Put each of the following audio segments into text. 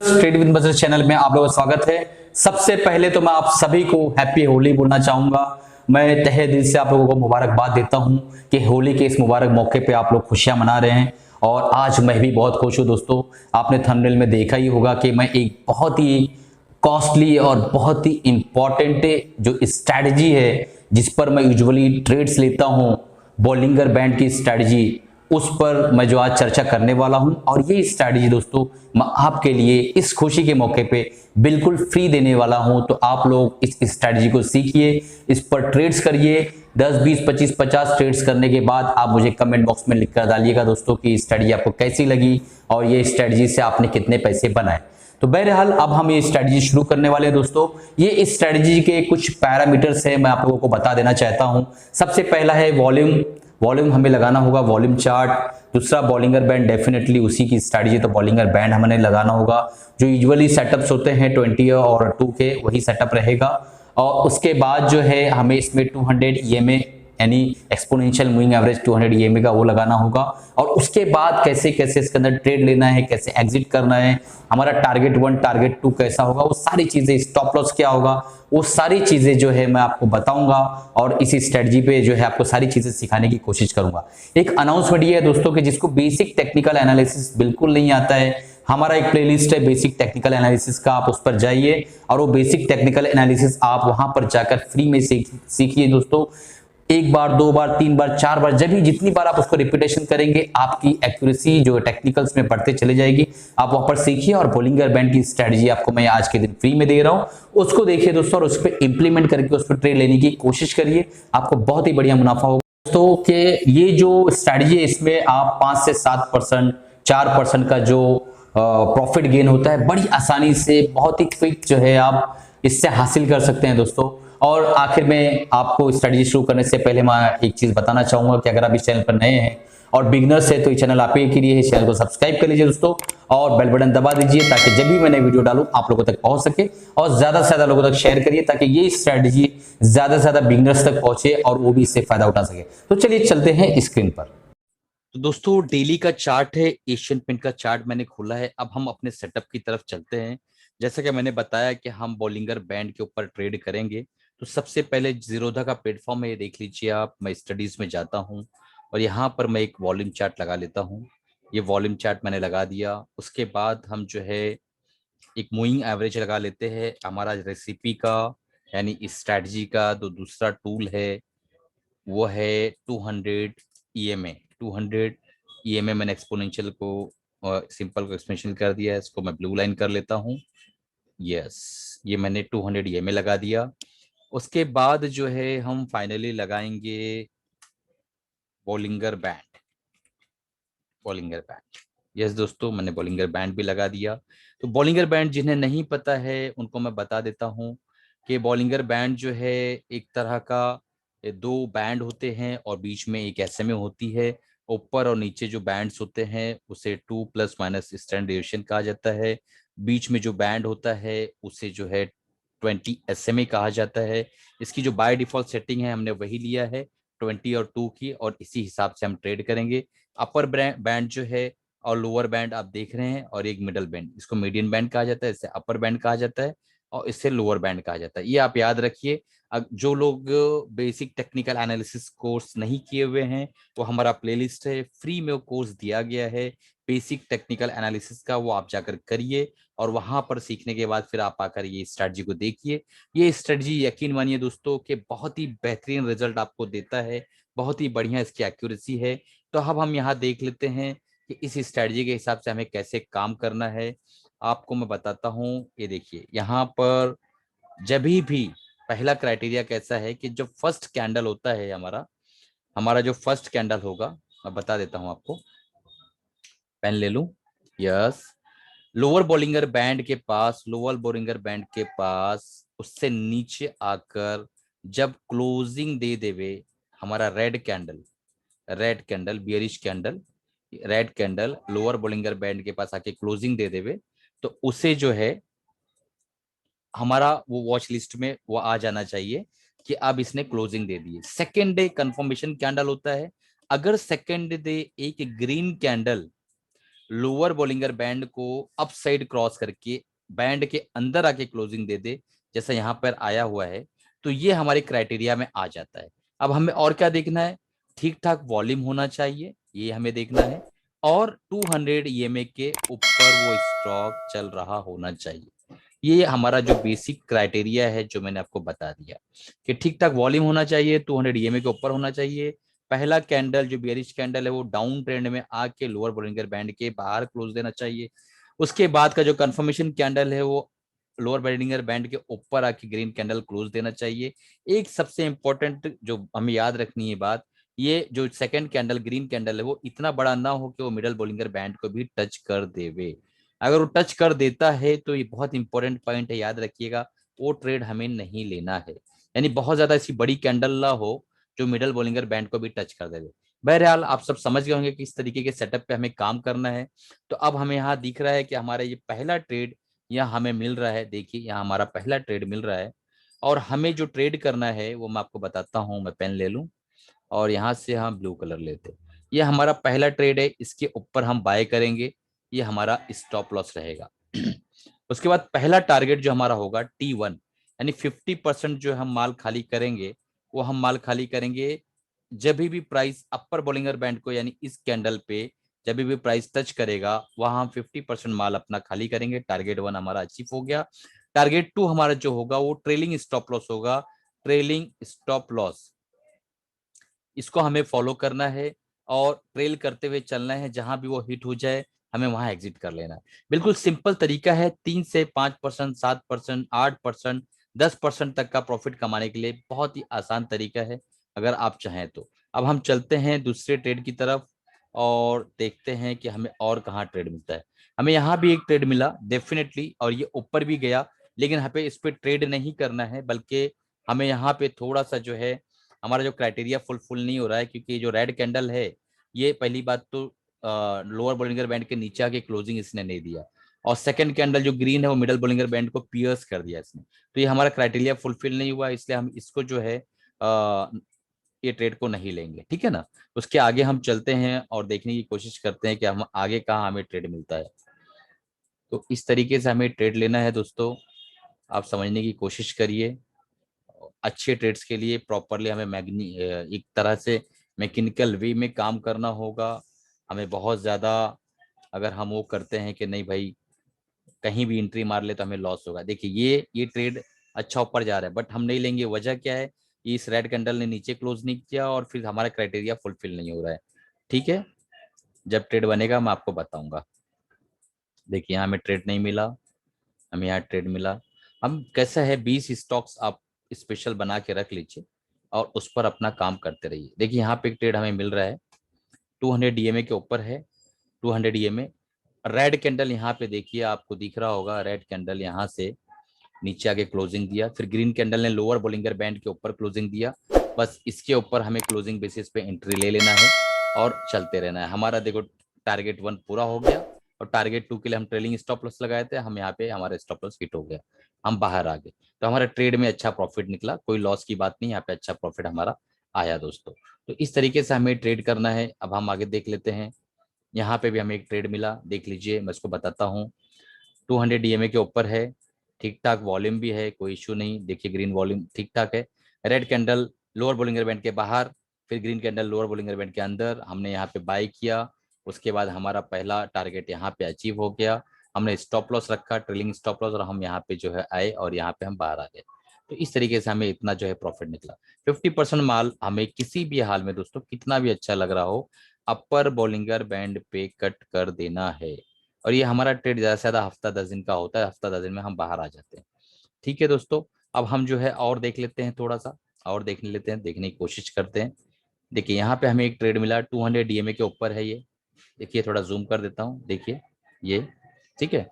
Trade with budget channel में आप लोगों का स्वागत है। सबसे पहले तो मैं आप सभी को हैप्पी होली बोलना चाहूंगा। मैं तहे दिल से आप लोगों को मुबारकबाद देता हूं कि होली के इस मुबारक मौके पे आप लोग खुशियां मना रहे हैं और आज मैं भी बहुत खुश हूं। दोस्तों, आपने थंबनेल में देखा ही होगा कि मैं एक बहुत ही कॉस्टली और बहुत ही इंपॉर्टेंट जो स्ट्रैटेजी है जिस पर मैं यूजुअली ट्रेड्स लेता हूं, बॉलिंगर बैंड की स्ट्रैटेजी, उस पर मैं जो आज चर्चा करने वाला हूं। और ये स्ट्रैटेजी दोस्तों मैं आपके लिए इस खुशी के मौके पे बिल्कुल फ्री देने वाला हूं। तो आप लोग इस स्ट्रैटेजी को सीखिए, इस पर ट्रेड्स करिए। 10 20 25 50 ट्रेड्स करने के बाद आप मुझे कमेंट बॉक्स में लिखकर डालिएगा दोस्तों कि स्ट्रैटेजी आपको कैसी लगी और ये स्ट्रैटेजी से आपने कितने पैसे बनाए। तो बहरहाल अब हम ये स्ट्रैटेजी शुरू करने वाले हैं दोस्तों। ये इस स्ट्रैटेजी के कुछ पैरामीटर्स है, मैं आप लोगों को बता देना चाहता हूं। सबसे पहला है वॉल्यूम। वॉल्यूम हमें लगाना होगा, वॉल्यूम चार्ट। दूसरा बॉलिंगर बैंड, डेफिनेटली उसी की स्ट्रैटेजी, तो बॉलिंगर बैंड हमें लगाना होगा। जो यूजुअली सेटअप्स होते हैं 20 और 2 के, वही सेटअप रहेगा। और उसके बाद जो है हमें इसमें 200 ईएमए यानी एक्सपोनेंशियल मूविंग एवरेज 200 ईएमए का वो लगाना होगा। और उसके बाद कैसे कैसे इसके अंदर ट्रेड लेना है, कैसे एग्जिट करना है, हमारा टारगेट 1 टारगेट 2 कैसा होगा, वो सारी चीजें, स्टॉप लॉस क्या होगा, वो सारी चीजें जो है मैं आपको बताऊंगा और इसी स्ट्रेटजी पे जो है आपको सारी चीजें सिखाने की कोशिश करूंगा। एक अनाउंसमेंट ये है दोस्तों कि जिसको बेसिक टेक्निकल एनालिसिस बिल्कुल नहीं आता है, हमारा एक प्लेलिस्ट है बेसिक टेक्निकल एनालिसिस का, आप उस पर जाइए और वो बेसिक टेक्निकल एनालिसिस आप वहां पर जाकर फ्री में सीखिए दोस्तों। एक बार, दो बार, तीन बार, चार बार, जब भी जितनी बार आप उसको रिपीटेशन करेंगे आपकी एक्यूरेसी जो टेक्निकल्स में बढ़ते चले जाएगी। आप वहां पर सीखिए और बॉलिंगर बैंड की स्ट्रेटजी आपको मैं आज के दिन फ्री में दे रहा हूं, उसको देखिए दोस्तों और उस पर इंप्लीमेंट करके उस पर ट्रेड लेने की कोशिश करिए, आपको बहुत ही बढ़िया मुनाफा होगा दोस्तों। कि ये जो स्ट्रेटजी है इसमें आप 5 से 7%, 4% का जो प्रॉफिट गेन होता है बड़ी आसानी से, बहुत ही क्विक जो है आप इससे हासिल कर सकते हैं दोस्तों। और आखिर में आपको स्ट्रेटजी शुरू करने से पहले मैं एक चीज बताना चाहूंगा कि अगर आप इस चैनल पर नए हैं और बिगनर्स है तो ये चैनल आप ही के लिए है, चैनल को सब्सक्राइब कर लीजिए दोस्तों और बेल बटन दबा दीजिए ताकि जब भी मैं नई वीडियो डालूं आप लोगों तक पहुंच सके। और ज्यादा से ज्यादा लोगों तक शेयर करिए ताकि ये स्ट्रेटजी ज्यादा से ज्यादा बिगनर्स तक पहुंचे और वो भी इससे फायदा उठा सके। तो चलिए चलते हैं स्क्रीन पर। तो दोस्तों डेली का चार्ट है, एशियन पेंट का चार्ट मैंने खोला है। अब हम अपने सेटअप की तरफ चलते हैं। जैसा कि मैंने बताया कि हम बॉलिंगर बैंड के ऊपर ट्रेड करेंगे, तो सबसे पहले जीरोधा का प्लेटफॉर्म है, ये देख लीजिए आप। मैं स्टडीज में जाता हूँ और यहाँ पर मैं एक वॉल्यूम चार्ट लगा लेता हूँ। ये वॉल्यूम चार्ट मैंने लगा दिया। उसके बाद हम जो है एक मूविंग एवरेज लगा लेते हैं हमारा रेसिपी का, यानी इस स्ट्रैटेजी का। तो दूसरा टूल है वो है 200 ईएमए। 200 ईएमए मैंने एक्सपोनेंशियल को सिंपल को एक्सपोनेंशियल कर दिया है, इसको मैं ब्लू लाइन कर लेता हूँ। यस, ये मैंने 200 ईएमए लगा दिया। उसके बाद जो है हम फाइनली लगाएंगे Bollinger band. Bollinger band, yes दोस्तों, मैंने बॉलिंगर बैंड भी लगा दिया। तो बॉलिंगर बैंड जिन्हें नहीं पता है उनको मैं बता देता हूँ कि बॉलिंगर बैंड जो है एक तरह का, ये दो बैंड होते हैं और बीच में एक एसएमए होती है। ऊपर और नीचे जो बैंड्स होते हैं उसे 2 ± स्टैंडर्ड डेविएशन कहा जाता है। बीच में जो बैंड होता है उसे जो है 20 एसएमए कहा जाता है। इसकी जो बाय डिफॉल्ट सेटिंग है हमने वही लिया है, 20 और 2 की, और इसी हिसाब से हम ट्रेड करेंगे। अपर बैंड जो है और लोअर बैंड आप देख रहे हैं, और एक मिडल बैंड, इसको मीडियन बैंड कहा जाता है, इससे अपर बैंड कहा जाता है और इससे लोअर बैंड कहा जाता है। ये आप याद रखिए। जो लोग बेसिक टेक्निकल एनालिसिस कोर्स नहीं किए हुए हैं, वो हमारा प्लेलिस्ट है, फ्री में वो कोर्स दिया गया है बेसिक टेक्निकल एनालिसिस का, वो आप जाकर करिए और वहां पर सीखने के बाद फिर आप आकर ये स्ट्रेटजी को देखिए। ये स्ट्रेटजी यकीन मानिए दोस्तों कि बहुत ही बेहतरीन रिजल्ट आपको देता है, बहुत ही बढ़िया इसकी एक्यूरेसी है। तो अब हम यहाँ देख लेते हैं कि इस स्ट्रेटजी के हिसाब से हमें कैसे काम करना है। आपको मैं बताता हूँ, ये देखिए यहाँ पर जब भी पहला क्राइटेरिया कैसा है कि जो फर्स्ट कैंडल होता है हमारा हमारा जो फर्स्ट कैंडल होगा, मैं बता देता हूँ आपको, पेन ले लूं। यस, लोअर बॉलिंगर बैंड के पास, लोअर बॉलिंगर बैंड के पास उससे नीचे आकर जब क्लोजिंग दे देवे हमारा red candle bearish candle, red candle lower Bollinger band के पास आके क्लोजिंग दे देवे, तो उसे जो है हमारा वो वॉच लिस्ट में वो आ जाना चाहिए कि अब इसने क्लोजिंग दे दी है। सेकेंड डे कंफर्मेशन कैंडल होता है। अगर सेकेंड डे एक green candle lower Bollinger band को अप साइड क्रॉस करके बैंड के अंदर आके क्लोजिंग दे दे, जैसा यहाँ पर आया हुआ है, तो ये हमारे क्राइटेरिया में आ जाता है। अब हमें और क्या देखना है, ठीक ठाक वॉल्यूम होना चाहिए, ये हमें देखना है, और 200 ईएमए के ऊपर वो स्टॉक चल रहा होना चाहिए। ये हमारा जो बेसिक क्राइटेरिया है जो मैंने आपको बता दिया, कि ठीक ठाक वॉल्यूम होना चाहिए, 200 ईएमए के ऊपर होना चाहिए, पहला कैंडल जो बेयरिश कैंडल है वो डाउन ट्रेंड में आके लोअर बोलिंगर बैंड के बाहर क्लोज देना चाहिए। उसके बाद का जो कंफर्मेशन कैंडल है वो लोअर बोलिंगर बैंड के ऊपर आके ग्रीन कैंडल क्लोज देना चाहिए। एक सबसे इंपॉर्टेंट जो हमें याद रखनी है बात, ये जो सेकंड कैंडल ग्रीन कैंडल है वो इतना बड़ा ना हो कि वो मिडल बोलिंगर बैंड को भी टच कर देवे। अगर वो टच कर देता है तो ये बहुत इंपॉर्टेंट पॉइंट है, याद रखिएगा, वो ट्रेड हमें नहीं लेना है। यानी बहुत ज्यादा ऐसी बड़ी कैंडल ना हो जो मिडल बोलिंगर बैंड को भी टच कर देवे। बहरहाल आप सब समझ गए होंगे कि इस तरीके के सेटअप पे हमें काम करना है। तो अब हमें यहाँ दिख रहा है कि हमारा ये पहला ट्रेड यहाँ हमें मिल रहा है। देखिए यहाँ हमारा पहला ट्रेड मिल रहा है, और हमें जो ट्रेड करना है वो मैं आपको बताता हूँ। मैं पेन ले लूँ और यहाँ से हम ब्लू कलर लेते हैं। ये हमारा पहला ट्रेड है, इसके ऊपर हम बाय करेंगे, ये हमारा स्टॉप लॉस रहेगा। उसके बाद पहला टारगेट जो हमारा होगा T1, यानी 50% जो हम माल खाली करेंगे, वो हम माल खाली करेंगे जब भी प्राइस अपर बोलिंगर बैंड को, यानी इस कैंडल पे जब भी प्राइस टच करेगा वहां हम 50% माल अपना खाली करेंगे। टारगेट 1 हमारा अचीव हो गया। टारगेट 2 हमारा जो होगा वो ट्रेलिंग स्टॉप लॉस होगा। ट्रेलिंग स्टॉप लॉस, इसको हमें फॉलो करना है और ट्रेल करते हुए चलना है, जहां भी वो हिट हो जाए हमें वहां एग्जिट कर लेना है। बिल्कुल सिंपल तरीका है, 3 से 5%, 7%, 8%, 10% तक का प्रॉफिट कमाने के लिए बहुत ही आसान तरीका है, अगर आप चाहें तो। अब हम चलते हैं दूसरे ट्रेड की तरफ और देखते हैं कि हमें और कहाँ ट्रेड मिलता है। हमें यहाँ भी एक ट्रेड मिला डेफिनेटली, और ये ऊपर भी गया, लेकिन हमें इस पे ट्रेड नहीं करना है, बल्कि हमें यहाँ पे थोड़ा सा जो है हमारा जो क्राइटेरिया फुलफिल नहीं हो रहा है, क्योंकि जो रेड कैंडल है ये पहली बात तो लोअर बोलिंगर बैंड के नीचे आके क्लोजिंग इसने नहीं दिया, और सेकंड कैंडल जो ग्रीन है वो मिडल बोलिंगर बैंड को पियर्स कर दिया इसने। तो ये हमारा क्राइटेरिया फुलफिल नहीं हुआ, इसलिए हम इसको जो है ये ट्रेड को नहीं लेंगे, ठीक है ना। उसके आगे हम चलते हैं और देखने की कोशिश करते हैं कि हम आगे कहाँ हमें ट्रेड मिलता है। तो इस तरीके से हमें ट्रेड लेना है दोस्तों, आप समझने की कोशिश करिए। अच्छे ट्रेड्स के लिए प्रॉपरली हमें एक तरह से मैकेनिकल वे में काम करना होगा। हमें बहुत ज़्यादा, अगर हम वो करते हैं कि नहीं भाई कहीं भी एंट्री मार ले तो हमें लॉस होगा। देखिए ये ट्रेड अच्छा ऊपर जा रहा है, बट हम नहीं लेंगे। वजह क्या है, इस रेड कैंडल ने नीचे क्लोज नहीं किया और फिर हमारा क्राइटेरिया फुलफिल नहीं हो रहा है। ठीक है, जब ट्रेड बनेगा मैं आपको बताऊंगा। देखिए यहाँ हमें ट्रेड नहीं मिला, हमें यहाँ ट्रेड मिला। हम कैसा है, 20 स्टॉक्स आप स्पेशल बना के रख लीजिए और उस पर अपना काम करते रहिए। देखिए यहाँ पे एक ट्रेड हमें मिल रहा है, 200 ईएमए के ऊपर है, 200 ईएमए। रेड कैंडल यहाँ पे देखिए आपको दिख रहा होगा, रेड कैंडल यहाँ से नीचे आके क्लोजिंग दिया, फिर ग्रीन कैंडल ने लोअर बोलिंगर बैंड के ऊपर क्लोजिंग दिया। बस इसके ऊपर हमें क्लोजिंग बेसिस पे एंट्री ले लेना है और चलते रहना है। हमारा देखो टारगेट 1 पूरा हो गया, और टारगेट 2 के लिए हम ट्रेलिंग स्टॉप लॉस लगाए थे, हम यहाँ पे हमारा स्टॉप लॉस हिट हो गया, हम बाहर आ गए। तो हमारा ट्रेड में अच्छा प्रॉफिट निकला, कोई लॉस की बात नहीं, यहाँ पे अच्छा प्रॉफिट हमारा आया दोस्तों। तो इस तरीके से हमें ट्रेड करना है। अब हम आगे देख लेते हैं। यहाँ पे भी हमें एक ट्रेड मिला, देख लीजिए, मैं इसको बताता हूँ। 200 ईएमए के ऊपर है, ठीक ठाक वॉल्यूम भी है, कोई इशू नहीं। देखिए ग्रीन वॉल्यूम ठीक ठाक है। Red candle lower Bollinger band के बाहर, फिर green candle lower Bollinger band के अंदर, हमने यहाँ पे बाय किया। उसके बाद हमारा पहला टारगेट यहाँ पे अचीव हो गया। हमने स्टॉप लॉस रखा, ट्रेलिंग स्टॉप लॉस, और हम यहाँ पे जो है आए और यहाँ पे हम बाहर आ गए। तो इस तरीके से हमें इतना जो है प्रॉफिट निकला। 50% माल हमें किसी भी हाल में दोस्तों, कितना भी अच्छा लग रहा हो, अपर बोलिंगर बैंड पे कट कर देना है। और ये हमारा ट्रेड ज़्यादा से ज़्यादा हफ्ता 10 दिन का होता है, हफ्ता 10 दिन में हम बाहर आ जाते हैं। ठीक है दोस्तों, अब हम जो है और देख लेते हैं, थोड़ा सा और देख लेते हैं, देखने की कोशिश करते हैं। देखिए यहाँ पे हमें एक ट्रेड मिला, 200 ईएमए के ऊपर है ये। देखिए थोड़ा जूम कर देता हूँ, देखिए ये, ठीक है।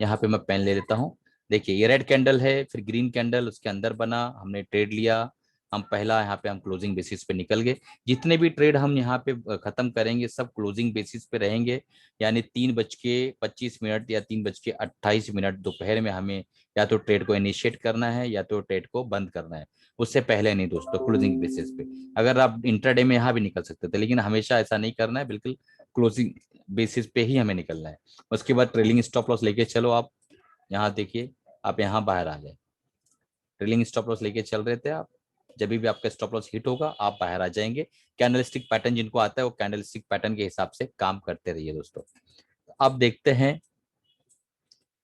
यहाँ पे मैं पेन ले लेता हूँ। देखिए ये रेड कैंडल है, फिर ग्रीन कैंडल उसके अंदर बना, हमने ट्रेड लिया। हम पहला यहाँ पे हम क्लोजिंग बेसिस पे निकल गए। जितने भी ट्रेड हम यहाँ पे खत्म करेंगे सब क्लोजिंग बेसिस पे रहेंगे। यानी 3:25 या 3:28 दोपहर में हमें या तो ट्रेड को इनिशिएट करना है या तो ट्रेड को बंद करना है, उससे पहले नहीं दोस्तों, क्लोजिंग बेसिस पे। अगर आप इंट्राडे में यहाँ भी निकल सकते थे, लेकिन हमेशा ऐसा नहीं करना है, बिल्कुल क्लोजिंग बेसिस पे ही हमें निकलना है। उसके बाद ट्रेलिंग स्टॉप लॉस लेके चलो आप, यहाँ देखिए आप यहाँ बाहर आ गए, ट्रेलिंग स्टॉप लॉस लेके चल रहे थे आप, जब भी आपका स्टॉप लॉस हिट होगा आप बाहर आ जाएंगे। कैंडलस्टिक पैटर्न जिनको आता है वो कैंडलस्टिक पैटर्न के हिसाब से काम करते रहिए दोस्तों। अब देखते हैं,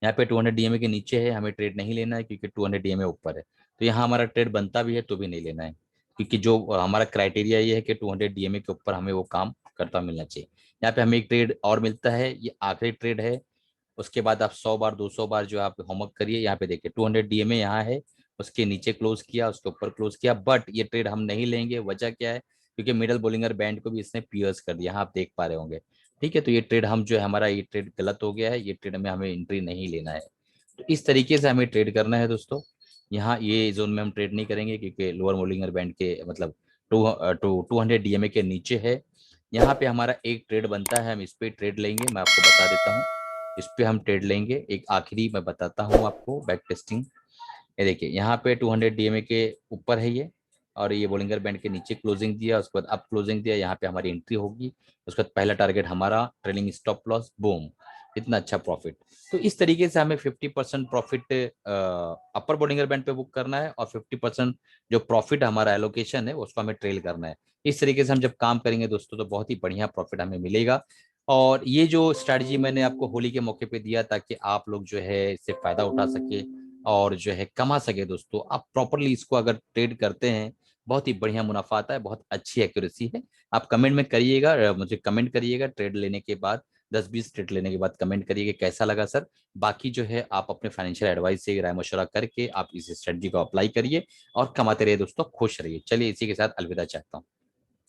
यहाँ पे 200 डीएमए के नीचे है, हमें ट्रेड नहीं लेना है क्योंकि 200 डीएमए ऊपर है, तो यहाँ हमारा ट्रेड बनता भी है तो भी नहीं लेना है, क्योंकि जो हमारा क्राइटेरिया ये है कि 200 डीएमए के ऊपर हमें वो काम करता मिलना चाहिए। यहाँ पे हमें एक ट्रेड और मिलता है, ये आखिरी ट्रेड है। उसके बाद आप 100 बार 200 बार जो आप होमवर्क करिए। यहाँ पे देखिए 200 डीएमए यहाँ है, उसके नीचे क्लोज किया, उसके ऊपर क्लोज किया, बट ये ट्रेड हम नहीं लेंगे। वजह क्या है, क्योंकि मिडल बोलिंगर बैंड को भी इसने पियर्स कर दिया, यहाँ आप देख पा रहे होंगे। ठीक है, तो ये ट्रेड हम जो है, हमारा ये ट्रेड गलत हो गया है, ये ट्रेड में हमें एंट्री नहीं लेना है। तो इस तरीके से हमें ट्रेड करना है दोस्तों। यहाँ ये जोन में हम ट्रेड नहीं करेंगे क्योंकि लोअर बोलिंगर बैंड के मतलब 200 डीएमए के नीचे है। यहाँ पे हमारा एक ट्रेड बनता है, हम इस पे ट्रेड लेंगे, मैं आपको बता देता हूँ। इस पे हम ट्रेड लेंगे, एक आखिरी मैं बताता हूँ आपको बैक टेस्टिंग। ये देखिए यहाँ पे 200 डीएमए के ऊपर है ये, और ये बोलिंगर बैंड के नीचे क्लोजिंग दिया, उसके बाद अप क्लोजिंग दिया, यहाँ पे हमारी एंट्री होगी। उसके बाद पहला टारगेट हमारा ट्रेलिंग स्टॉप लॉस, बूम, इतना अच्छा प्रॉफिट। तो इस तरीके से हमें 50% प्रॉफिट अपर बोलिंगर बैंड पे बुक करना है, और 50% जो प्रॉफिट हमारा एलोकेशन है उसको हमें ट्रेल करना है। इस तरीके से हम जब काम करेंगे दोस्तों तो बहुत ही बढ़िया प्रॉफिट हमें मिलेगा। और ये जो स्ट्रैटेजी मैंने आपको होली के मौके पे दिया ताकि आप लोग जो है इससे फायदा उठा सके और जो है कमा सके दोस्तों, आप प्रॉपरली इसको अगर ट्रेड करते हैं बहुत ही बढ़िया मुनाफा आता है, बहुत अच्छी एक्यूरेसी है। आप कमेंट में करिएगा, मुझे कमेंट करिएगा ट्रेड लेने के बाद, 10-20 ट्रेड लेने के बाद कमेंट करिएगा कैसा लगा सर। बाकी जो है आप अपने फाइनेंशियल एडवाइस से राय मशवरा करके आप इस स्ट्रेटजी को अप्लाई करिए और कमाते रहिए दोस्तों, खुश रहिए। चलिए इसी के साथ अलविदा चाहता हूँ।